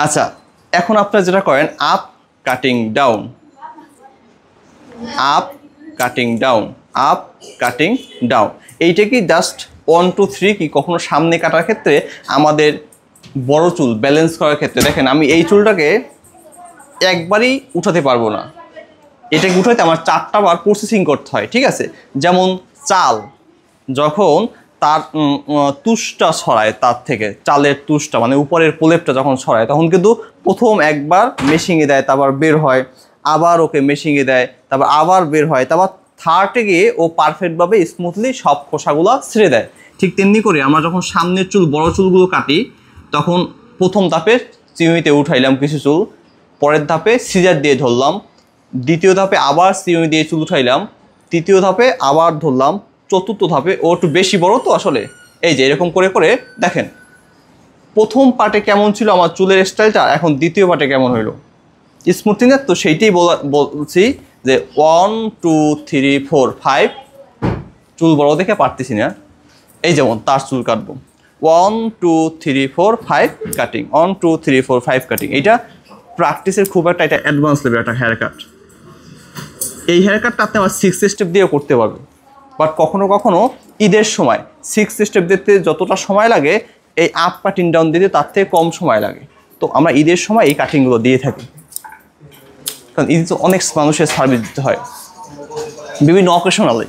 আচ্ছা, এখন আপনারা যেটা করেন up cutting down, up cutting down, up cutting down, এইটা কি জাস্ট 1 2 3 কি কখনো সামনে কাটার ক্ষেত্রে আমাদের বড় চুল ব্যালেন্স করার ক্ষেত্রে দেখেন আমি এই চুলটাকে একবারই উঠাতে পারবো না, এটাকে উঠাতে আমার 4টা বার প্রসেসিং করতে হয়, ঠিক আছে। যেমন চাল যখন তার তুষটা ছড়ায়, তার থেকে চালের তুষটা মানে উপরের প্রলেপটা যখন ছড়ায় তখন কিন্তু প্রথম একবার মেশিংয়ে দেয়, তারপর বের হয়, আবার ওকে মেশিংয়ে দেয়, তারপর আবার বের হয়, তারপর থার্ডে গিয়ে ও পারফেক্টভাবে স্মুথলি সব খোসাগুলো ছেড়ে দেয়। ঠিক তেমনি করে আমরা যখন সামনের চুল বড় চুলগুলো কাটি তখন প্রথম ধাপে চিরুনিতে উঠাইলাম কিছু চুল, পরের ধাপে সিজার দিয়ে ধরলাম, দ্বিতীয় ধাপে আবার চিরুনি দিয়ে চুল উঠাইলাম, তৃতীয় ধাপে আবার ধরলাম, চতুর্থ ধাপে ও একটু বেশি বড় তো আসলে এই যে এরকম করে করে দেখেন প্রথম পার্টে কেমন ছিল আমার চুলের স্টাইলটা, এখন দ্বিতীয় পার্টে কেমন হইলো স্মুথিংয়ের। তো সেইটাই বলছি যে 1 2 3 4 5 চুল বড় দেখে পারতেছি না, এই যেমন তার চুল কাটবো 1 2 3 4 5 কাটিং, 1 2 3 4 5 কাটিং। এইটা প্র্যাকটিসের খুব একটা এটা অ্যাডভান্স লেভেল একটা হেয়ার কাট। এই হেয়ার কাটটা আপনি আবার 6 স্টেপ দিয়েও করতে পারবেন, বাট কখনো কখনো ঈদের সময় 6 স্টেপ দিতে যতটা সময় লাগে এই আপ কাটিং ডাউন দিতে তার থেকে কম সময় লাগে। তো আমরা ঈদের সময় এই কাটিংগুলো দিয়ে থাকি, কারণ ঈদে তো অনেক মানুষের সার্ভিস দিতে হয় বিভিন্ন অকেশনালি।